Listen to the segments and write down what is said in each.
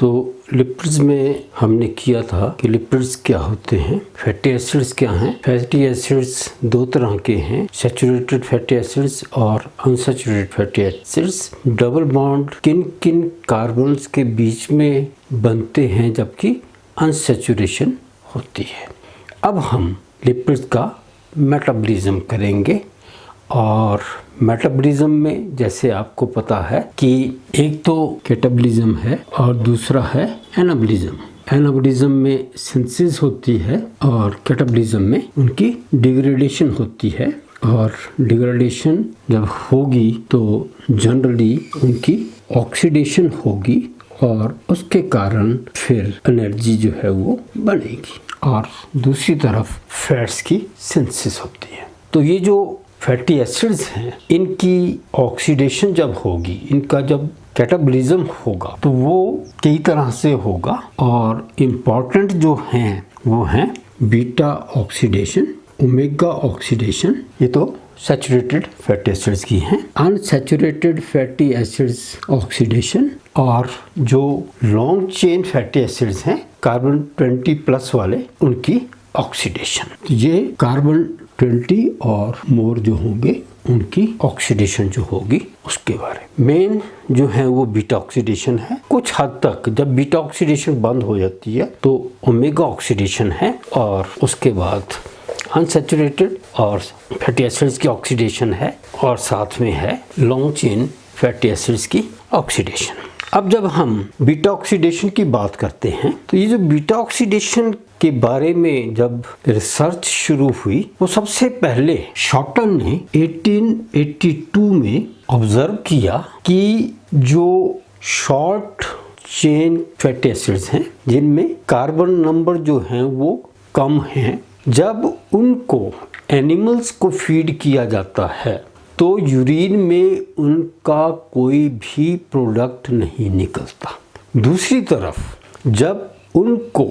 तो लिपिड्स में हमने किया था कि लिपिड्स क्या होते हैं, फैटी एसिड्स क्या हैं। फैटी एसिड्स दो तरह के हैं, सैचुरेटेड फैटी एसिड्स और unsaturated fatty acids. Double bond किन किन कार्बन्स के बीच में बनते हैं जबकि अनसैचुरेशन होती है। अब हम लिपिड्स का मेटाबॉलिज्म करेंगे और मेटाबॉलिज्म में जैसे आपको पता है कि एक तो कैटाबॉलिज्म है और दूसरा है एनाबॉलिज्म। एनाबॉलिज्म में सिंथेसिस होती है और कैटाबॉलिज्म में उनकी डिग्रेडेशन होती है, और डिग्रेडेशन जब होगी तो जनरली उनकी ऑक्सीडेशन होगी और उसके कारण फिर एनर्जी जो है वो बनेगी, और दूसरी तरफ फैट्स की सिंथेसिस होती है। तो ये जो फैटी एसिड्स हैं, इनकी ऑक्सीडेशन जब होगी, इनका जब कैटाबॉलिज्म होगा तो वो कई तरह से होगा, और इम्पॉर्टेंट जो हैं वो हैं बीटा ऑक्सीडेशन, ओमेगा ऑक्सीडेशन, ये तो सैचुरेटेड फैटी एसिड्स की हैं। अनसैचुरेटेड फैटी एसिड्स ऑक्सीडेशन, और जो लॉन्ग चेन फैटी एसिड्स हैं कार्बन 20+ वाले, उनकी ऑक्सीडेशन। ये कार्बन 20 और मोर जो होंगे उनकी ऑक्सीडेशन जो होगी उसके बारे में। मेन जो है वो बीटा ऑक्सीडेशन है। कुछ हद तक जब बीटा ऑक्सीडेशन बंद हो जाती है तो ओमेगा ऑक्सीडेशन है, और उसके बाद अनसैचुरेटेड और फैटी एसिड्स की ऑक्सीडेशन है, और साथ में है लॉन्ग चेन फैटी एसिड्स की ऑक्सीडेशन। अब जब हम बीटा ऑक्सीडेशन की बात करते हैं तो ये जो बीटा ऑक्सीडेशन के बारे में जब रिसर्च शुरू हुई, वो सबसे पहले शॉर्टन ने 1882 में ऑब्जर्व किया कि जो शॉर्ट चेन फैटी एसिड्स हैं जिनमें कार्बन नंबर जो हैं वो कम हैं, जब उनको एनिमल्स को फीड किया जाता है तो यूरिन में उनका कोई भी प्रोडक्ट नहीं निकलता। दूसरी तरफ जब उनको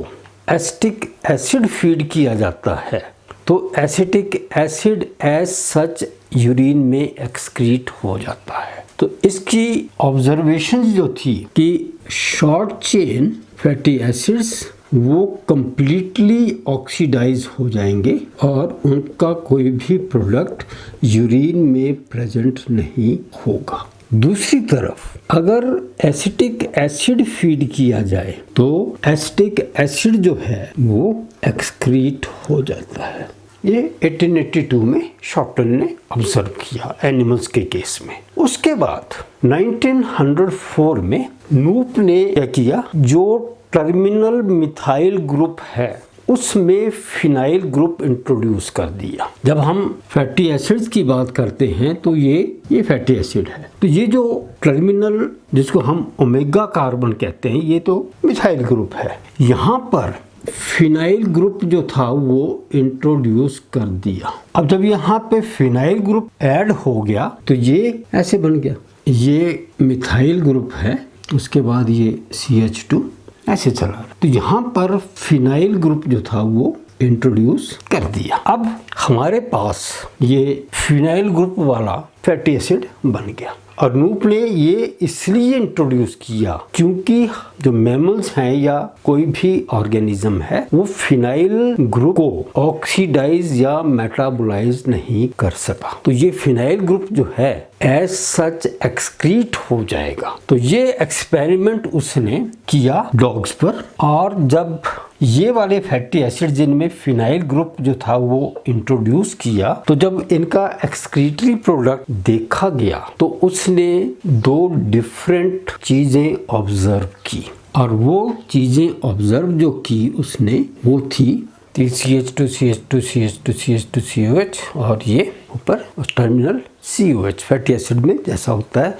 एसिटिक एसिड फीड किया जाता है तो acetic acid as such urine में एक्सक्रीट हो जाता है। तो इसकी ऑब्जर्वेशन जो थी कि शॉर्ट चेन फैटी एसिड्स वो कंप्लीटली ऑक्सीडाइज हो जाएंगे और उनका कोई भी प्रोडक्ट यूरिन में प्रेजेंट नहीं होगा। दूसरी तरफ अगर एसिटिक एसिड फीड किया जाए तो एसिटिक एसिड जो है वो एक्सक्रीट हो जाता है। ये 1882 में शॉर्टन ने ऑब्जर्व किया एनिमल्स के केस में। उसके बाद 1904 में नूप ने क्या किया, जो टर्मिनल मिथाइल ग्रुप है उसमें फिनाइल ग्रुप इंट्रोड्यूस कर दिया। जब हम फैटी एसिड्स की बात करते हैं तो ये फैटी एसिड है, तो ये जो टर्मिनल जिसको हम ओमेगा कार्बन कहते हैं ये तो मिथाइल ग्रुप है। यहाँ पर फिनाइल ग्रुप जो था वो इंट्रोड्यूस कर दिया। अब जब यहाँ पे फिनाइल ग्रुप ऐड हो गया तो ये ऐसे बन गया, ये मिथाइल ग्रुप है, उसके बाद ये CH2 ऐसे चला। तो यहाँ पर फिनाइल ग्रुप जो था वो इंट्रोड्यूस कर दिया। अब हमारे पास ये फिनाइल ग्रुप वाला फैटी एसिड बन गया, और नूप ने ये इसलिए इंट्रोड्यूस किया क्योंकि जो मैमल्स हैं या कोई भी ऑर्गेनिज्म है वो फिनाइल ग्रुप को ऑक्सीडाइज या मेटाबोलाइज नहीं कर सका। तो ये फिनाइल ग्रुप जो है एज सच एक्सक्रीट हो जाएगा। तो ये एक्सपेरिमेंट उसने किया डॉग्स पर, और जब ये वाले फैटी एसिड जिनमें फिनाइल ग्रुप जो था वो इंट्रोड्यूस किया तो जब इनका एक्सक्रीटरी प्रोडक्ट देखा गया तो उसने दो डिफरेंट चीजें ऑब्जर्व की, और वो चीजें ऑब्जर्व जो की उसने वो थी CH2 CH2 CH2 CH2 COH, और ये ऊपर टर्मिनल COH फैटी एसिड में जैसा होता है,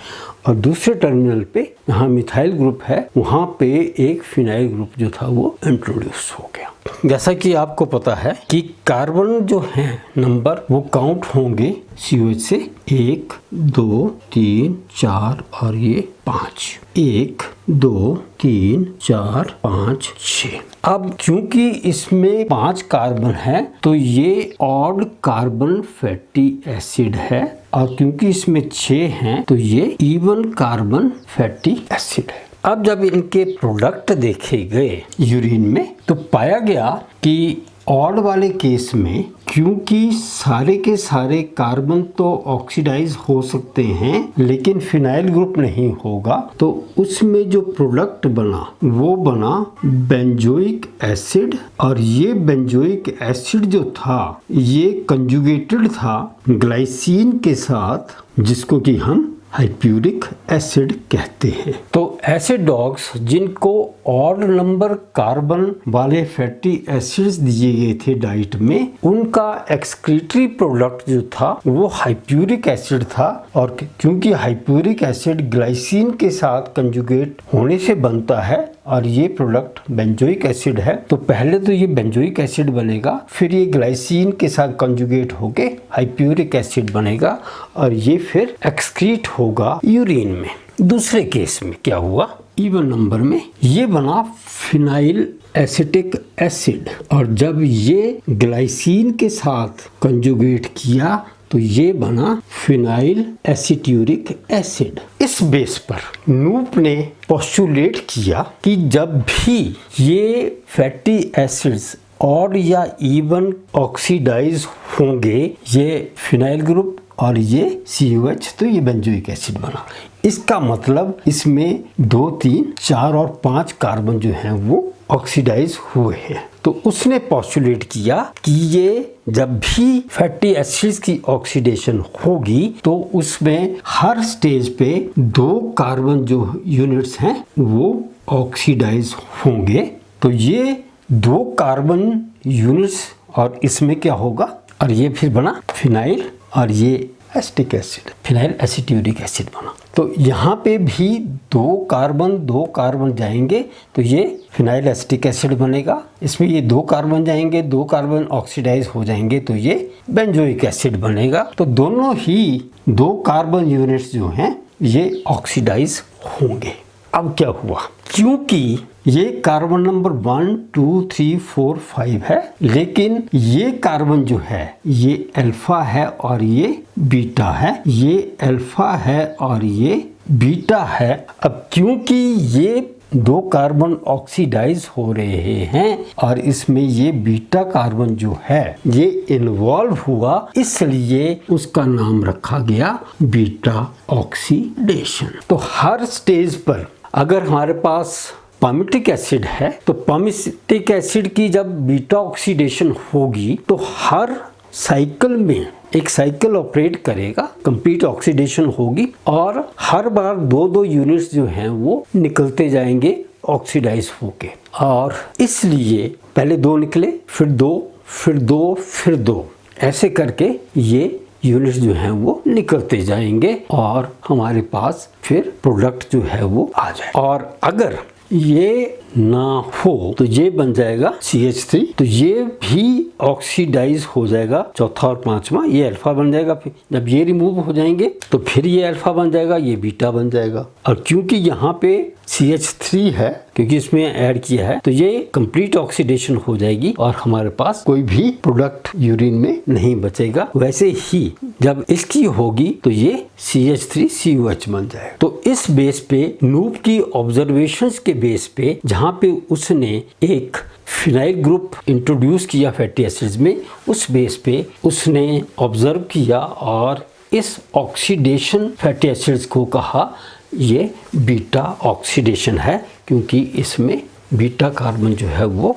और दूसरे टर्मिनल पे यहाँ मिथाइल ग्रुप है, वहाँ पे एक फिनाइल ग्रुप जो था वो इंट्रोड्यूस हो गया। जैसा कि आपको पता है कि कार्बन जो है नंबर वो काउंट होंगे COH से 1 2 3 4 और ये 5, 1 2 3 4 5 6। अब क्योंकि इसमें 5 कार्बन है तो ये ऑड कार्बन फैटी एसिड है, और क्योंकि इसमें 6 हैं तो ये इवन कार्बन फैटी एसिड है। अब जब इनके प्रोडक्ट देखे गए यूरिन में तो पाया गया कि ऑड वाले केस में क्योंकि सारे के सारे कार्बन तो ऑक्सीडाइज हो सकते हैं लेकिन फिनाइल ग्रुप नहीं होगा, तो उसमें जो प्रोडक्ट बना वो बना बेंजोइक एसिड। और ये बेंजोइक एसिड जो था ये कंजुगेटेड था ग्लाइसिन के साथ, जिसको कि हम हाइप्यूरिक एसिड कहते हैं। तो ऐसे डॉग्स जिनको ऑड नंबर कार्बन वाले फैटी एसिड्स दिए गए थे डाइट में, उनका एक्सक्रीटरी प्रोडक्ट जो था वो हाइप्यूरिक एसिड था। और क्योंकि हाइप्यूरिक एसिड ग्लाइसिन के साथ कंजुगेट होने से बनता है और ये प्रोडक्ट बेंजोइक एसिड है, तो पहले तो ये बेंजोइक एसिड बनेगा, फिर ये ग्लाइसिन के साथ कंजुगेट होके हाइप्यूरिक एसिड बनेगा और ये फिर एक्सक्रीट होगा यूरिन में। दूसरे केस में क्या हुआ, इवन नंबर में ये बना फिनाइल एसिटिक एसिड, और जब ये ग्लाइसिन के साथ कंजुगेट किया तो ये बना फिनाइल एसिट्यूरिक एसिड। इस बेस पर नूप ने पोस्टुलेट किया कि जब भी ये फैटी एसिड्स ऑड या इवन ऑक्सीडाइज होंगे, ये फिनाइल ग्रुप और ये COH, तो ये बेंजोइक एसिड बना। इसका मतलब इसमें 2, 3, 4 और 5 कार्बन जो हैं वो ऑक्सीडाइज हुए हैं। तो उसने पोस्टुलेट किया कि ये जब भी फैटी एसिड्स की ऑक्सीडेशन होगी तो उसमें हर स्टेज पे 2 कार्बन जो यूनिट्स हैं वो ऑक्सीडाइज होंगे। तो ये 2 कार्बन यूनिट्स और इसमें क्या होगा, और ये फिर बना फिनाइल और ये एसिटिक एसिड, फिनाइल एसिट्यूरिक एसिड बना। तो यहाँ पे भी 2 कार्बन जाएंगे तो ये फिनाइल एसिटिक एसिड बनेगा। इसमें ये 2 कार्बन जाएंगे, 2 कार्बन ऑक्सीडाइज हो जाएंगे तो ये बेंजोइक एसिड बनेगा। तो दोनों ही 2 कार्बन यूनिट्स जो हैं ये ऑक्सीडाइज होंगे। अब क्या हुआ, क्योंकि ये कार्बन नंबर 1, 2, 3, 4, 5 है, लेकिन ये कार्बन जो है ये अल्फा है और ये बीटा है, ये अल्फा है और ये बीटा है। अब क्योंकि ये 2 कार्बन ऑक्सीडाइज हो रहे हैं और इसमें ये बीटा कार्बन जो है ये इन्वॉल्व हुआ, इसलिए उसका नाम रखा गया बीटा ऑक्सीडेशन। तो हर स्टेज पर अगर हमारे पास पामिटिक एसिड है तो पामिटिक एसिड की जब बीटा ऑक्सीडेशन होगी तो हर साइकिल में एक साइकिल ऑपरेट करेगा, कंप्लीट ऑक्सीडेशन होगी और हर बार 2-2 यूनिट्स जो हैं वो निकलते जाएंगे ऑक्सीडाइज होके। और इसलिए पहले 2 निकले, फिर 2, फिर 2, फिर 2, ऐसे करके ये यूनिट्स जो हैं वो निकलते जाएंगे और हमारे पास फिर प्रोडक्ट जो है वो आ जाए। और अगर ये ना हो तो ये बन जाएगा CH3, तो ये भी ऑक्सीडाइज हो जाएगा, चौथा और 5वां ये अल्फा बन जाएगा। फिर जब ये रिमूव हो जाएंगे तो फिर ये अल्फा बन जाएगा, ये बीटा बन जाएगा। और क्योंकि यहाँ पे CH3 है, क्योंकि इसमें ऐड किया है, तो ये कंप्लीट ऑक्सीडेशन हो जाएगी और हमारे पास कोई भी प्रोडक्ट यूरिन में नहीं बचेगा। वैसे ही जब इसकी होगी तो ये CH3COH बन जाएगा। तो इस बेस पे नूप की ऑब्जर्वेशंस के बेस पे जहाँ पे उसने एक फिनाइल ग्रुप इंट्रोड्यूस किया फैटी एसिड्स में, उस बेस पे उसने ऑब्जर्व किया और इस ऑक्सीडेशन फैटी एसिड्स को कहा ये बीटा ऑक्सीडेशन है, क्योंकि इसमें बीटा कार्बन जो है वो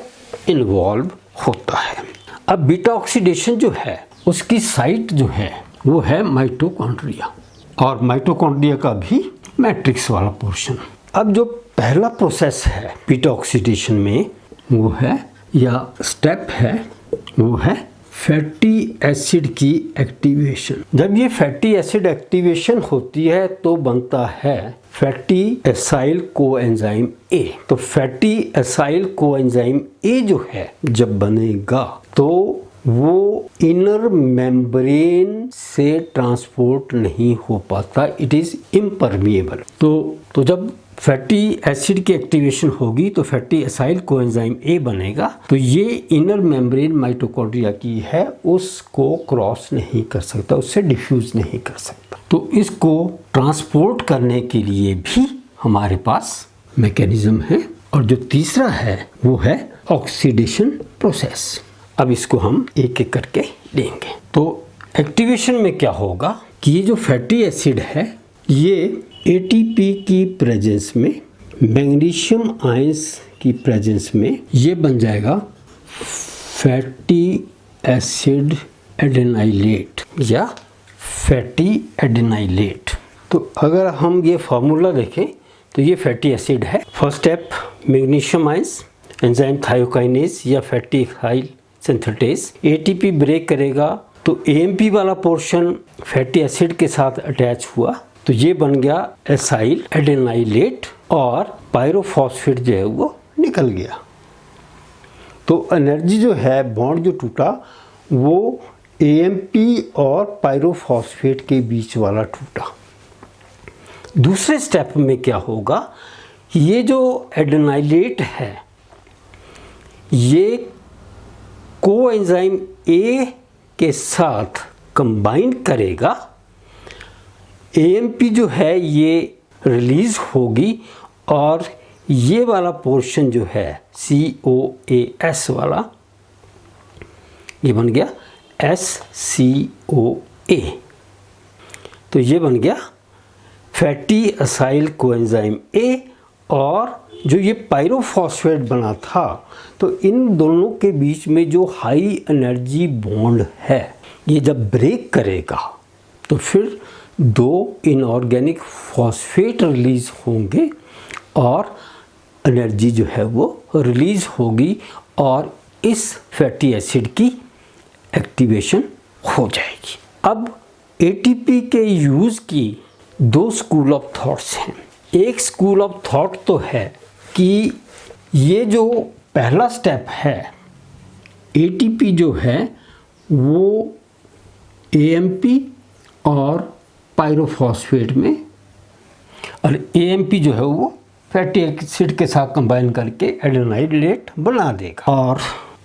इन्वॉल्व होता है। अब बीटा ऑक्सीडेशन जो है उसकी साइट जो है वो है माइटोकॉन्ड्रिया, और माइटोकॉन्ड्रिया का भी मैट्रिक्स वाला पोर्शन। अब जो पहला प्रोसेस है बीटा ऑक्सीडेशन में वो है या स्टेप है वो है फैटी एसिड की एक्टिवेशन। जब ये फैटी एसिड एक्टिवेशन होती है तो बनता है फैटी एसाइल कोएंजाइम ए। तो फैटी एसाइल कोएंजाइम ए जो है जब बनेगा तो वो इनर मेम्ब्रेन से ट्रांसपोर्ट नहीं हो पाता, इट इज इम्परमिएबल। तो जब फैटी एसिड की एक्टिवेशन होगी तो फैटी एसाइल कोएंजाइम ए बनेगा, तो ये इनर मेम्ब्रेन माइटोकॉन्ड्रिया की है, उसको क्रॉस नहीं कर सकता, उससे डिफ्यूज नहीं कर सकता। तो इसको ट्रांसपोर्ट करने के लिए भी हमारे पास मैकेनिज्म है। और जो तीसरा है वो है ऑक्सीडेशन प्रोसेस। अब इसको हम एक एक करके लेंगे। तो एक्टिवेशन में क्या होगा कि ये जो फैटी एसिड है ये एटीपी की प्रेजेंस में, मैग्नीशियम आयंस की प्रेजेंस में ये बन जाएगा फैटी एसिड एडेनाइलेट या फैटी एडेनाइलेट। तो अगर हम ये फार्मूला देखें तो ये फैटी एसिड है। First step magnesium ions, enzyme thiokinase या fatty alkyl synthetase, ATP break करेगा तो एएमपी वाला पोर्शन फैटी एसिड के साथ अटैच हुआ तो ये बन गया एसाइल एडेनाइलेट और पायरोफॉस्फेट जो है वो निकल गया। तो एनर्जी जो है, बॉन्ड जो टूटा वो एएमपी और पायरोफॉस्फेट के बीच वाला टूटा। दूसरे स्टेप में क्या होगा, ये जो एडेनाइलेट है ये कोएंजाइम ए के साथ कंबाइन करेगा, एएमपी जो है ये रिलीज होगी और ये वाला पोर्शन जो है COAS वाला ये बन गया SCOA। तो ये बन गया फैटी असाइल कोएंजाइम ए। और जो ये पायरोफॉस्फेट बना था तो इन दोनों के बीच में जो हाई एनर्जी बॉन्ड है ये जब ब्रेक करेगा तो फिर दो इनऑर्गेनिक फॉस्फेट रिलीज होंगे और एनर्जी जो है वो रिलीज होगी और इस फैटी एसिड की एक्टिवेशन हो जाएगी। अब एटीपी के यूज़ की दो स्कूल ऑफ थॉट्स हैं। एक स्कूल ऑफ थॉट तो है कि ये जो पहला स्टेप है एटीपी जो है वो एएमपी और पायरोफॉस्फेट में, और एएमपी जो है वो फैटी एसिड के साथ कंबाइन करके एडेनाइलेट बना देगा। और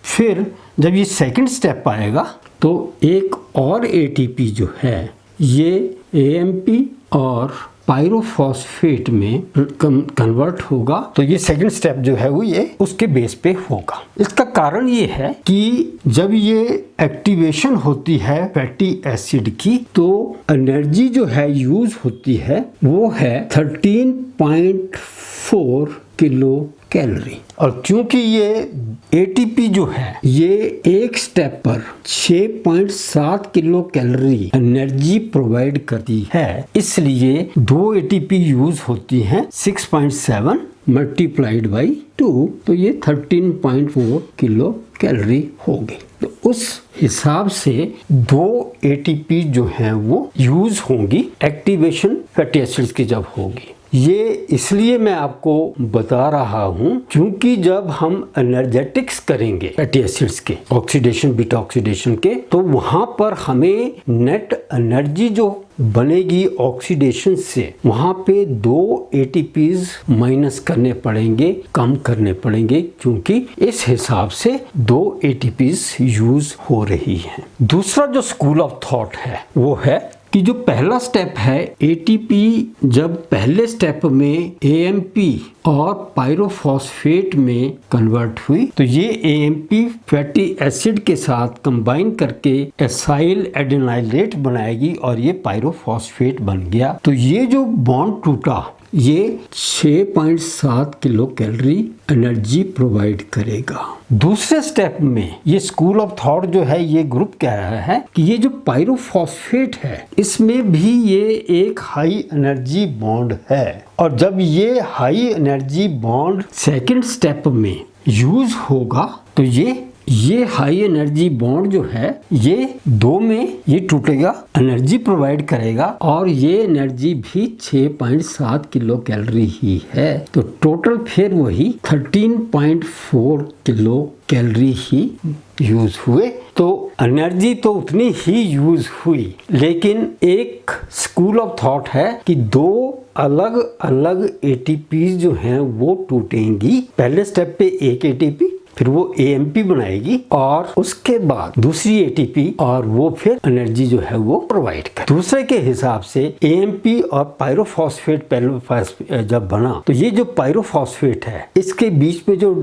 फिर जब ये सेकंड स्टेप आएगा तो एक और एटीपी जो है ये एएमपी और पायरोफॉस्फेट में कन्वर्ट होगा। तो ये सेकंड स्टेप जो है वो ये उसके बेस पे होगा। इसका कारण ये है कि जब ये एक्टिवेशन होती है फैटी एसिड की तो एनर्जी जो है यूज होती है वो है 13.4 किलो कैलोरी। और क्योंकि ये एटीपी जो है ये एक स्टेप पर 6.7 किलो कैलोरी एनर्जी प्रोवाइड करती है, इसलिए दो एटीपी यूज होती हैं 6.7 मल्टीप्लाइड बाई 2 तो ये 13.4 किलो कैलोरी हो गई। तो उस हिसाब से दो एटीपी जो हैं वो यूज होंगी एक्टिवेशन फैटी एसिड्स की जब होगी। ये इसलिए मैं आपको बता रहा हूं क्योंकि जब हम एनर्जेटिक्स करेंगे फैटी एसिड्स के ऑक्सीडेशन बीटा ऑक्सीडेशन के तो वहां पर हमें नेट एनर्जी जो बनेगी ऑक्सीडेशन से वहां पे दो एटीपीज माइनस करने पड़ेंगे, कम करने पड़ेंगे, क्योंकि इस हिसाब से दो एटीपीज यूज हो रही हैं। दूसरा जो स्कूल ऑफ थॉट है वो है कि जो पहला स्टेप है एटीपी जब पहले स्टेप में एएमपी और पायरोफॉस्फेट में कन्वर्ट हुई तो ये एएमपी फैटी एसिड के साथ कंबाइन करके एसाइल एडेनाइलेट बनाएगी और ये पायरोफॉस्फेट बन गया। तो ये जो बॉन्ड टूटा ये 6.7 किलो कैलोरी एनर्जी प्रोवाइड करेगा। दूसरे स्टेप में ये स्कूल ऑफ थॉट जो है ये ग्रुप कह रहा है कि ये जो पायरोफॉस्फेट है इसमें भी ये एक हाई एनर्जी बॉन्ड है, और जब ये high energy bond second step में यूज होगा तो ये हाई एनर्जी बॉन्ड जो है ये दो में ये टूटेगा, एनर्जी प्रोवाइड करेगा और ये एनर्जी भी 6.7 किलो कैलोरी ही है। तो टोटल फिर वही 13.4 किलो कैलोरी ही यूज हुए। तो एनर्जी तो उतनी ही यूज हुई, लेकिन एक स्कूल ऑफ थॉट है कि दो अलग अलग एटीपी जो हैं वो टूटेंगी। पहले स्टेप पे एक एटीपी फिर वो AMP बनाएगी और उसके बाद दूसरी ATP और वो फिर एनर्जी जो है वो प्रोवाइड करे। दूसरे के हिसाब से AMP और पायरोफॉस्फेट जब बना तो ये जो पायरोफॉस्फेट है इसके बीच में जो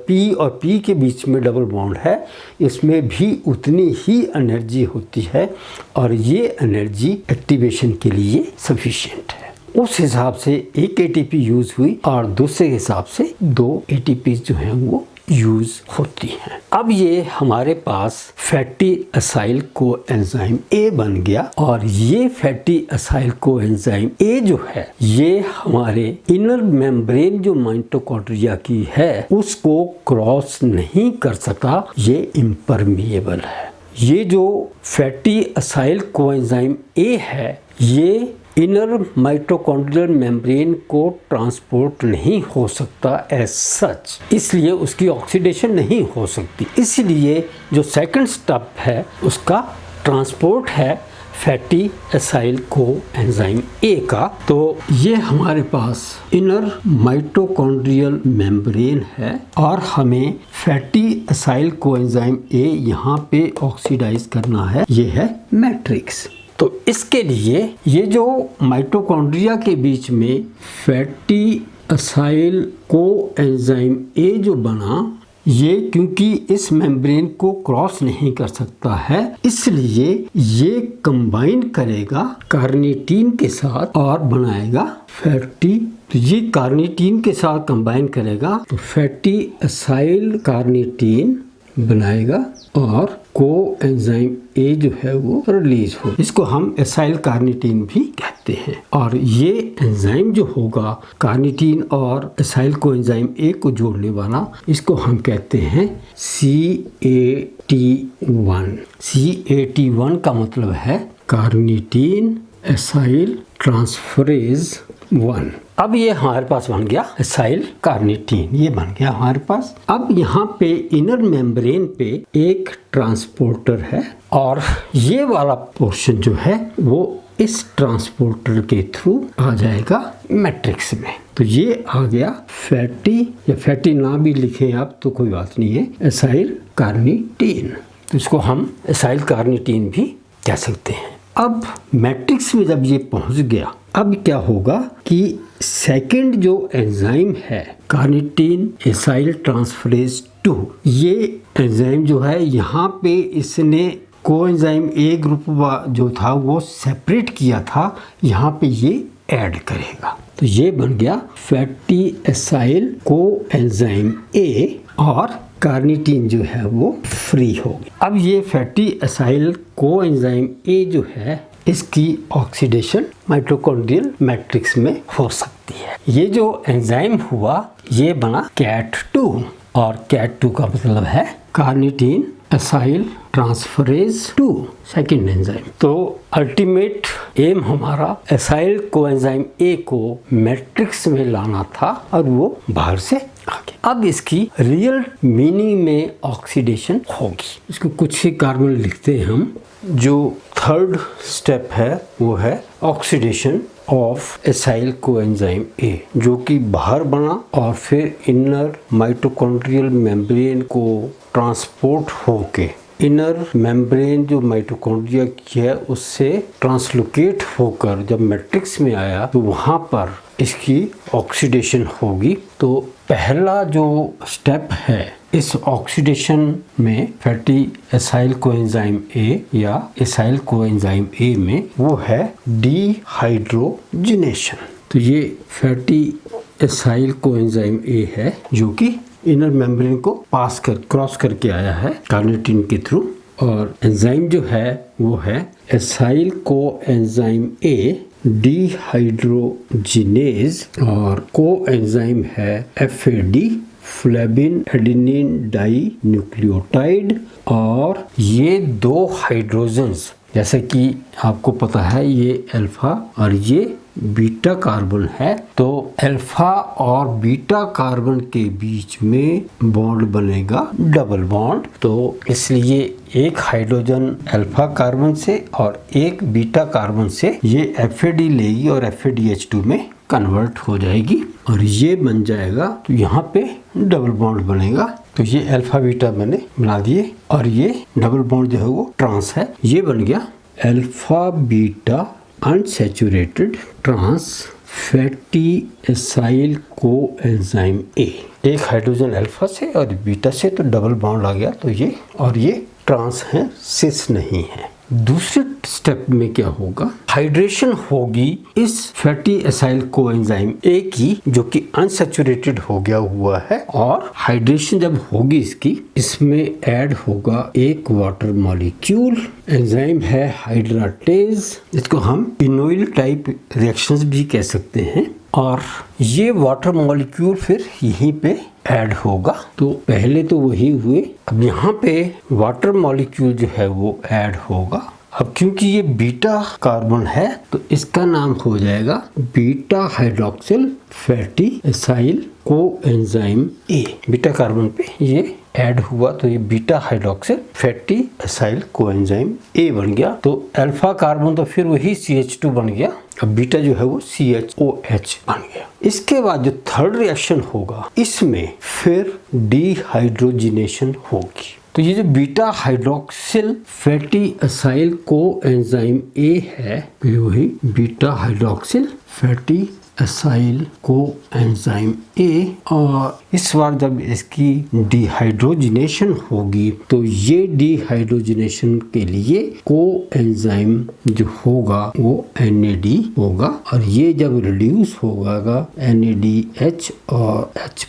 P और P के बीच में डबल बॉन्ड है इसमें भी उतनी ही एनर्जी होती है और ये एनर्जी एक्टिवेशन के लिए सफिशिएंट है। उस हिसाब से एक ATP यूज हुई और दूसरे हिसाब से 2 ATP जो हैं वो यूज होती हैं। अब ये हमारे पास फैटी एसाइल कोएंजाइम A बन गया और ये फैटी एसाइल कोएंजाइम A जो है ये हमारे इनर मेम्ब्रेन जो माइटोकॉन्ड्रिया की है उसको क्रॉस नहीं कर सका, ये इम्परमिएबल है। ये जो फैटी एसाइल कोएंजाइम A है ये इनर माइटोकॉन्ड्रियल मेम्ब्रेन को ट्रांसपोर्ट नहीं हो सकता एज सच, इसलिए उसकी ऑक्सीडेशन नहीं हो सकती। इसलिए जो सेकंड स्टेप है उसका ट्रांसपोर्ट है फैटी एसाइल कोएंजाइम A का। तो ये हमारे पास इनर माइटोकॉन्ड्रियल मेम्ब्रेन है और हमें फैटी एसाइल कोएंजाइम A यहाँ पे ऑक्सीडाइज करना है, ये है मैट्रिक्स। तो इसके लिए ये जो माइटोकॉन्ड्रिया के बीच में फैटी एसाइल कोएंजाइम A जो बना ये क्योंकि इस मेम्ब्रेन को क्रॉस नहीं कर सकता है इसलिए ये कंबाइन करेगा कार्निटीन के साथ और बनाएगा फैटी। तो ये कार्निटीन के साथ कंबाइन करेगा तो फैटी एसाइल कार्निटीन बनाएगा और कोएंजाइम A जो है वो रिलीज हो। इसको हम एसाइल कार्निटीन भी कहते हैं और ये एंजाइम जो होगा कार्निटीन और एसाइल कोएंजाइम A को जोड़ने वाला इसको हम कहते हैं CAT1। CAT1 का मतलब है कार्निटीन एसाइल ट्रांसफरेज 1। अब ये हमारे पास बन गया एसाइल कार्निटीन, ये बन गया हमारे पास। अब यहाँ पे इनर मेम्ब्रेन पे एक ट्रांसपोर्टर है और ये वाला पोर्शन जो है वो इस ट्रांसपोर्टर के थ्रू आ जाएगा मैट्रिक्स में। तो ये आ गया फैटी, या फैटी ना भी लिखे आप तो कोई बात नहीं है, एसाइल कार्निटीन। तो इसको हम एसाइल कार्निटीन भी कह सकते हैं। अब मैट्रिक्स में जब ये पहुंच गया अब क्या होगा कि सेकंड जो एंजाइम है कार्निटीन एसाइल ट्रांसफरेज 2, ये एंजाइम जो है यहाँ पे इसने कोएंजाइम A ग्रुप जो था वो सेपरेट किया था, यहाँ पे ये ऐड करेगा। तो ये बन गया फैटी एसाइल कोएंजाइम A और कार्निटीन जो है वो फ्री हो गई। अब ये फैटी एसाइल कोएंजाइम A जो है इसकी ऑक्सीडेशन माइटोकॉन्ड्रियल मैट्रिक्स में हो सकती है। ये जो एंजाइम हुआ ये बना CAT2 और CAT2 का मतलब है carnitine acyl transferase 2 second enzyme. तो अल्टीमेट एम हमारा एसाइल कोएंजाइम A को मैट्रिक्स में लाना था और वो बाहर से आ गया। अब इसकी रियल मीनिंग में ऑक्सीडेशन होगी। इसको कुछ ही कार्बन लिखते हैं हम। जो थर्ड स्टेप है वो है oxidation of acyl coenzyme A, जो कि बाहर बना और फिर इनर माइटोकॉन्ड्रियल मेम्ब्रेन को ट्रांसपोर्ट होके इनर मेम्ब्रेन जो माइटोकॉन्ड्रिया की है उससे ट्रांसलोकेट होकर जब मैट्रिक्स में आया तो वहाँ पर इसकी ऑक्सीडेशन होगी। तो पहला जो स्टेप है इस ऑक्सीडेशन में फैटी एसाइल कोएंजाइम A या एसाइल कोएंजाइम A में वो है डिहाइड्रोजिनेशन। तो ये फैटी एसाइल कोएंजाइम A है जो कि इनर मेम्ब्रेन को पास कर क्रॉस करके आया है कार्निटीन के थ्रू, और एंजाइम जो है वो है एसाइल कोएंजाइम A डिहाइड्रोजिनेज और कोएंजाइम है FAD flavin adenine dinucleotide. और ये दो हाइड्रोजन्स जैसे कि आपको पता है ये अल्फा और ये बीटा कार्बन है, तो अल्फा और बीटा कार्बन के बीच में बॉन्ड बनेगा डबल बॉन्ड। तो इसलिए एक हाइड्रोजन अल्फा कार्बन से और एक बीटा कार्बन से ये FAD लेगी और FADH2 में कन्वर्ट हो जाएगी और ये बन जाएगा, तो यहाँ पे डबल बॉन्ड बनेगा। तो ये अल्फा बीटा मैंने बना दिए और ये डबल बॉन्ड जो है वो ट्रांस है, ये बन गया alpha beta unsaturated trans fatty acyl coenzyme A. एक हाइड्रोजन अल्फा से और बीटा से तो डबल बॉन्ड आ गया, तो ये और ये ट्रांस है, सिस नहीं है। दूसरे स्टेप में क्या होगा, हाइड्रेशन होगी इस फैटी एसाइल कोएंजाइम ए की, जो कि अनसैचुरेटेड हो गया हुआ है, और हाइड्रेशन जब होगी इसकी, इसमें ऐड होगा एक वाटर मॉलिक्यूल। एंजाइम है हाइड्राटेज, इसको हम इनोइल टाइप रिएक्शंस भी कह सकते हैं, और ये वाटर मॉलिक्यूल फिर यहीं पे ऐड होगा। तो पहले तो वही हुए, अब यहाँ पे वाटर मॉलिक्यूल जो है वो ऐड होगा। अब क्योंकि ये बीटा कार्बन है तो इसका नाम हो जाएगा beta hydroxyl fatty acyl coenzyme ए। बीटा कार्बन पे ये ऐड हुआ तो ये beta hydroxyl fatty acyl coenzyme ए बन गया। तो अल्फा कार्बन तो फिर वही CH2 बन गया, अब बीटा जो है वो CHOH बन गया। इसके बाद जो थर्ड रिएक्शन होगा, इसमें फिर डिहाइड्रोजिनेशन होगी। तो ये जो beta hydroxyl fatty acyl coenzyme ए है, ये वही beta hydroxyl fatty acyl coenzyme ए, और इस बार जब इसकी डिहाइड्रोजिनेशन होगी तो ये डिहाइड्रोजिनेशन के लिए कोएंजाइम जो होगा वो NAD होगा, और ये जब रिड्यूस होगा NADH और H+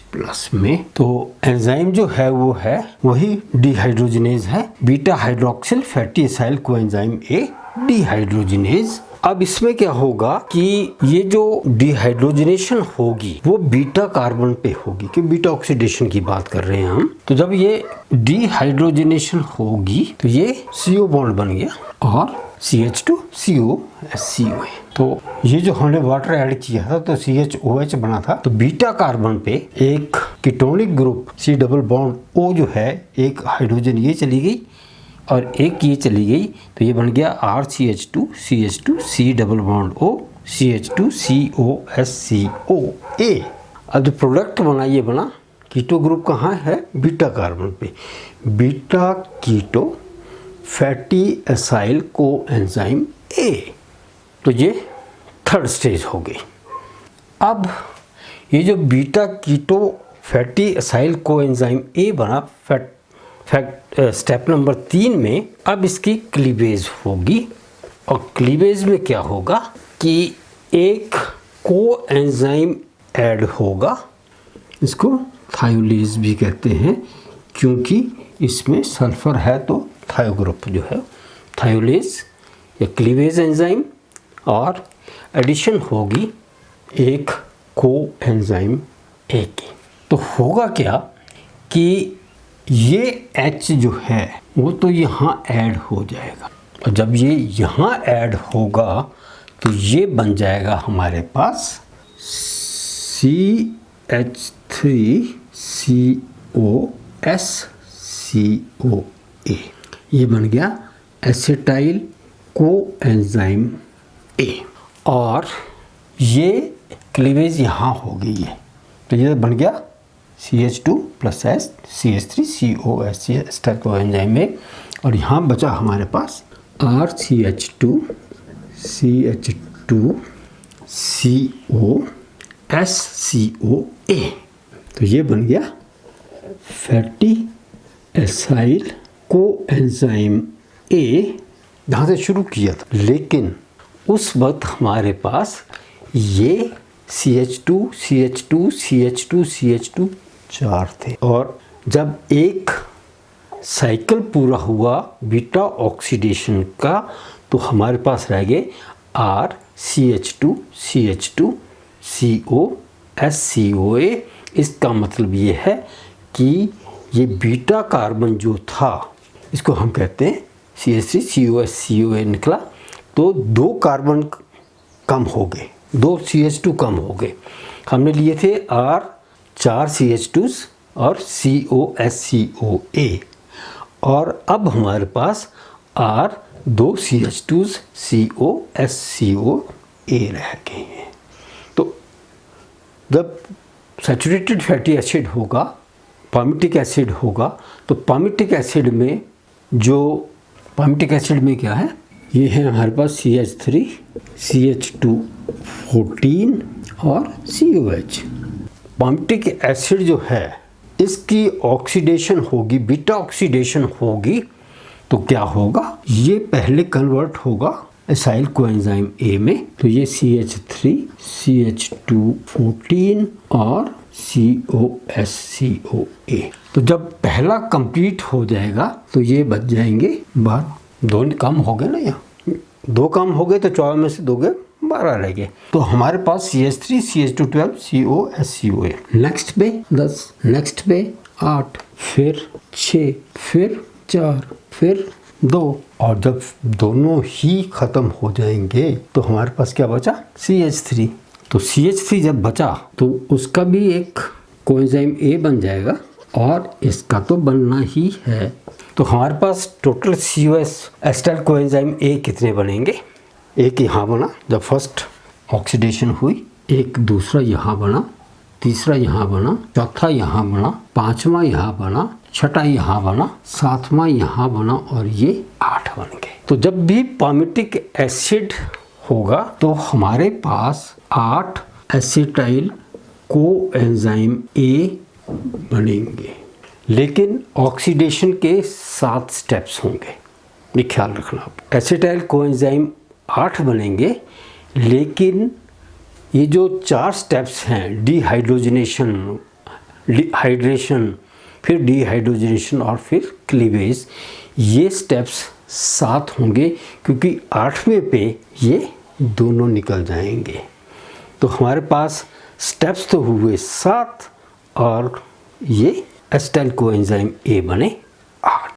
में, तो एंजाइम जो है वो है वही डिहाइड्रोजिनेज है, beta hydroxyl fatty acyl coenzyme ए डिहाइड्रोजिनेज। अब इसमें क्या होगा कि ये जो डिहाइड्रोजिनेशन होगी वो बीटा कार्बन पे होगी, कि बीटा ऑक्सीडेशन की बात कर रहे हैं हम। तो जब ये डिहाइड्रोजिनेशन होगी तो ये CO बॉन्ड बन गया और CH2COSCO। तो ये जो हमने वाटर ऐड किया था तो CHOH बना था, तो बीटा कार्बन पे एक ketonic group C double bond O जो है, एक हाइड्रोजन ये चली गई और एक ये चली गई, तो ये बन गया RCH2 CH2 C double bond O CH2 COSCO A। अब जो प्रोडक्ट बना ये बना कीटो ग्रुप कहाँ है, बीटा कार्बन पे, beta keto fatty acyl coenzyme A. तो ये थर्ड स्टेज हो गई। अब ये जो beta keto fatty acyl coenzyme A बना, स्टेप नंबर 3 में अब इसकी क्लीवेज होगी, और क्लीवेज में क्या होगा कि एक कोएंजाइम ऐड होगा, इसको थायोलेज भी कहते हैं, क्योंकि इसमें सल्फर है तो थायो ग्रुप जो है थायोलेज या क्लीवेज एंजाइम, और एडिशन होगी एक कोएंजाइम ए की। तो होगा क्या कि ये H जो है वो तो यहाँ ऐड हो जाएगा, और जब ये यहाँ ऐड होगा तो ये बन जाएगा हमारे पास CH3COSCOA। ये बन गया एसिटाइल कोएंजाइम ए, और ये क्लीवेज यहाँ हो गई है, तो ये बन गया CH2 + S CH3COSC ester coenzyme में, और यहाँ बचा हमारे पास RCH2 CH2 COSCOA। तो ये बन गया फैटी एसाइल कोएंजाइम ए, जहाँ से शुरू किया था, लेकिन उस वक्त हमारे पास ये CH2 CH2 CH2 CH2 4 थे, और जब एक साइकिल पूरा हुआ बीटा ऑक्सीडेशन का तो हमारे पास रह गए RCH2 CH2 COSCOA। इसका मतलब ये है कि ये बीटा कार्बन जो था इसको हम कहते हैं CH3COSCOA निकला, तो 2 कार्बन कम हो गए, 2 CH2 कम हो गए। हमने लिए थे R4 CH2 और COSCOA, और अब हमारे पास R2 CH2 COSCOA रह गए हैं। तो जब सैचुरेटेड फैटी एसिड होगा, पामिटिक एसिड होगा, तो पामिटिक एसिड में क्या है, ये है हमारे पास CH3, CH214 और COH। पामिटिक एसिड जो है इसकी ऑक्सीडेशन होगी, बीटा ऑक्सीडेशन होगी, तो क्या होगा, ये पहले कन्वर्ट होगा एसाइल कोएंजाइम A में, तो ये CH3, CH214 और COSCOA। तो जब पहला कंप्लीट हो जाएगा तो ये बच जाएंगे 12। 2 काम हो गए ना, यहाँ 2 काम हो गए, तो 14 में से 2 गए 12 रह गए। तो हमारे पास CH3, CH212, COSCOA। नेक्स्ट पे 10, नेक्स्ट पे 8, फिर 6, फिर 4, फिर 2, और जब दोनों ही खत्म हो जाएंगे तो हमारे पास क्या बचा, CH3। तो CH3 जब बचा तो उसका भी एक कोएंजाइम A बन जाएगा, और इसका तो बनना ही है। तो हमारे पास total COS acetyl coenzyme A कितने बनेंगे, एक यहाँ बना जब फर्स्ट ऑक्सीडेशन हुई, एक दूसरा यहाँ बना, तीसरा यहाँ बना, चौथा यहाँ बना, पांचवा यहाँ बना, छठा यहाँ बना, सातवां यहाँ बना, और ये 8 बन गए। तो जब भी पामिटिक एसिड होगा तो हमारे पास 8 एसिटाइल कोएंजाइम A बनेंगे, लेकिन ऑक्सीडेशन के 7 स्टेप्स होंगे, ये ख्याल रखना आप। एसिटाइल कोएंजाइम 8 बनेंगे, लेकिन ये जो 4 स्टेप्स हैं, डिहाइड्रोजनेशन, हाइड्रेशन, फिर डिहाइड्रोजनेशन और फिर क्लीवेज, ये स्टेप्स 7 होंगे, क्योंकि 8वें पे ये दोनों निकल जाएंगे। तो हमारे पास स्टेप्स तो हुए 7, और ये एसिटाइल कोएंजाइम A बने 8।